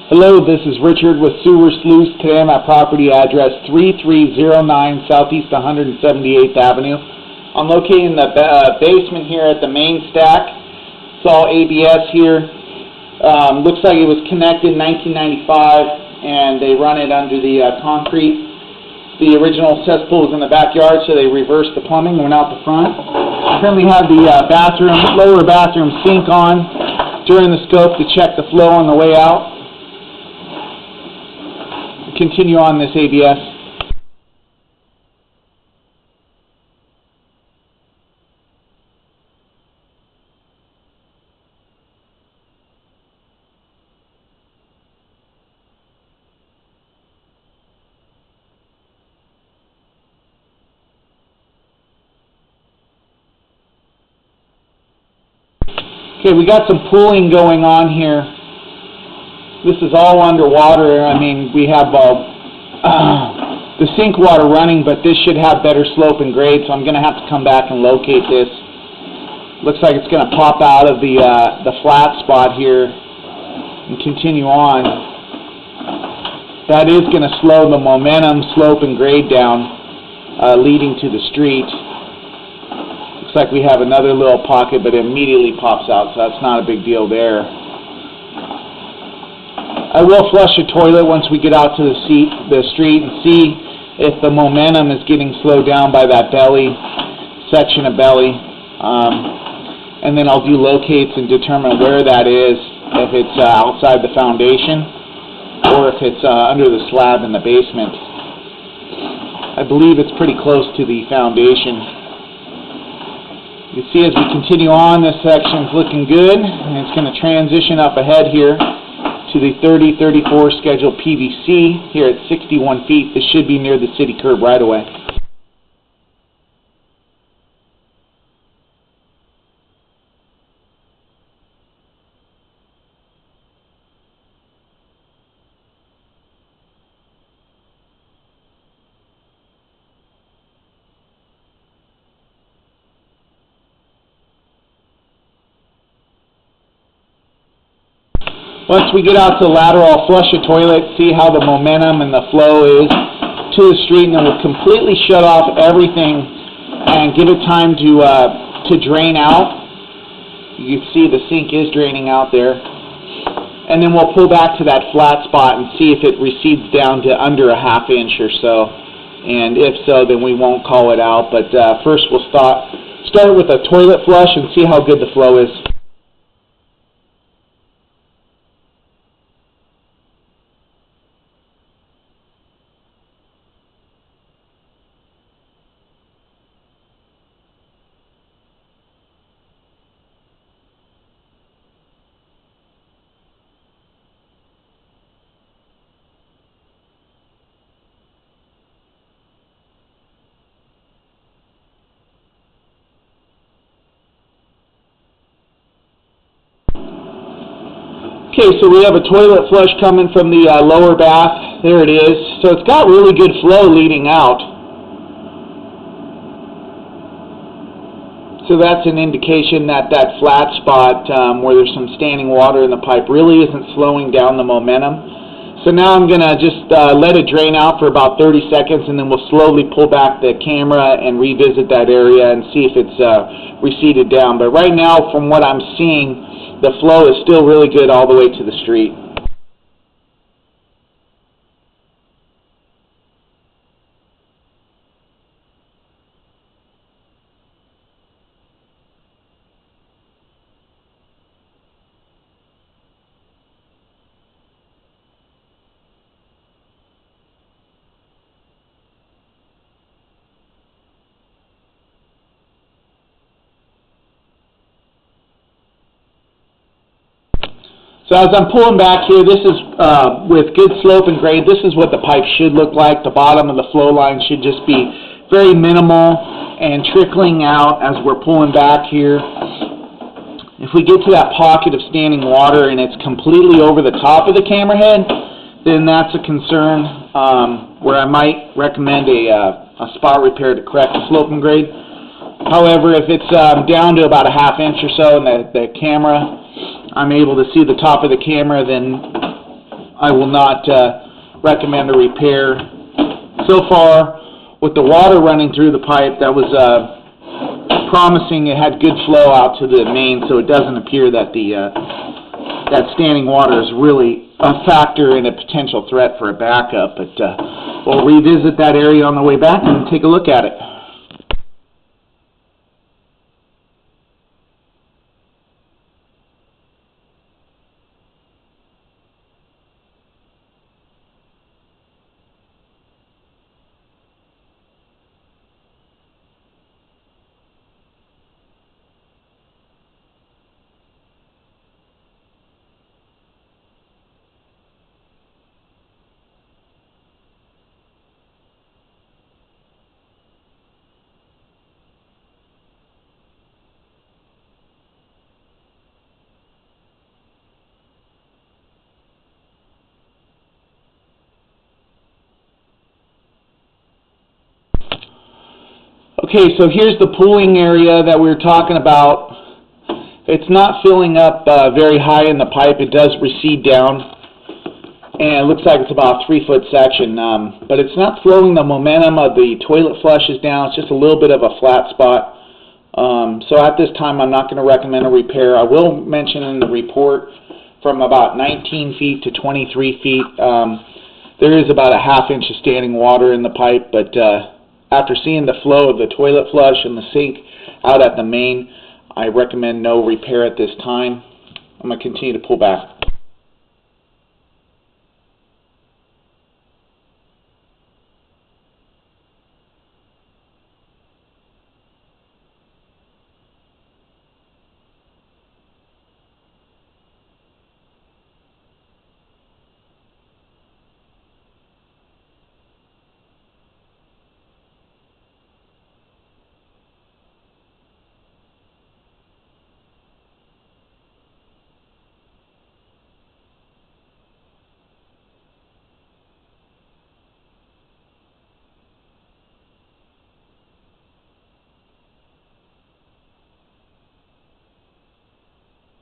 Hello, this is Richard with Sewer Sluice. Today I'm at property address 3309 Southeast 178th Avenue. I'm located in the basement here at the main stack. It's all ABS here. Looks like it was connected in 1995 and they run it under the concrete. The original cesspool is in the backyard, so they reversed the plumbing and went out the front. I currently have the lower bathroom sink on during the scope to check the flow on the way out. Continue on this ABS. Okay, we got some pooling going on here. This is all underwater. I mean, we have the sink water running, but this should have better slope and grade, so I'm going to have to come back and locate this. Looks like it's going to pop out of the flat spot here and continue on. That is going to slow the momentum, slope, and grade down, leading to the street. Looks like we have another little pocket, but it immediately pops out, so that's not a big deal there. I will flush a toilet once we get out to the street and see if the momentum is getting slowed down by that belly, section of belly. And then I'll do locates and determine where that is, if it's outside the foundation or if it's under the slab in the basement. I believe it's pretty close to the foundation. You see as we continue on, this section's looking good, and it's going to transition up ahead here to the 3034 scheduled PVC here at 61 feet. This should be near the city curb right away. Once we get out to the lateral, I'll flush a toilet, see how the momentum and the flow is to the street, and then we'll completely shut off everything and give it time to drain out. You can see the sink is draining out there. And then we'll pull back to that flat spot and see if it recedes down to under a ½ inch or so. And if so, then we won't call it out. But first we'll start with a toilet flush and see how good the flow is. Okay, so we have a toilet flush coming from the lower bath. There it is. So it's got really good flow leading out. So that's an indication that that flat spot where there's some standing water in the pipe really isn't slowing down the momentum. So now I'm going to just let it drain out for about 30 seconds, and then we'll slowly pull back the camera and revisit that area and see if it's receded down. But right now, from what I'm seeing, the flow is still really good all the way to the street. So as I'm pulling back here, this is with good slope and grade, this is what the pipe should look like. The bottom of the flow line should just be very minimal and trickling out as we're pulling back here. If we get to that pocket of standing water and it's completely over the top of the camera head, then that's a concern where I might recommend a spot repair to correct the slope and grade. However, if it's down to about a ½ inch or so in the camera, I'm able to see the top of the camera, then I will not recommend a repair. So far, with the water running through the pipe, that was promising. It had good flow out to the main, so it doesn't appear that that standing water is really a factor in a potential threat for a backup. But we'll revisit that area on the way back and take a look at it. Okay, so here's the pooling area that we were talking about. It's not filling up very high in the pipe. It does recede down, and it looks like it's about a 3-foot section, but it's not flowing. The momentum of the toilet flush is down. It's just a little bit of a flat spot. So at this time, I'm not going to recommend a repair. I will mention in the report from about 19 feet to 23 feet, there is about a ½ inch of standing water in the pipe, but after seeing the flow of the toilet flush and the sink out at the main, I recommend no repair at this time. I'm going to continue to pull back.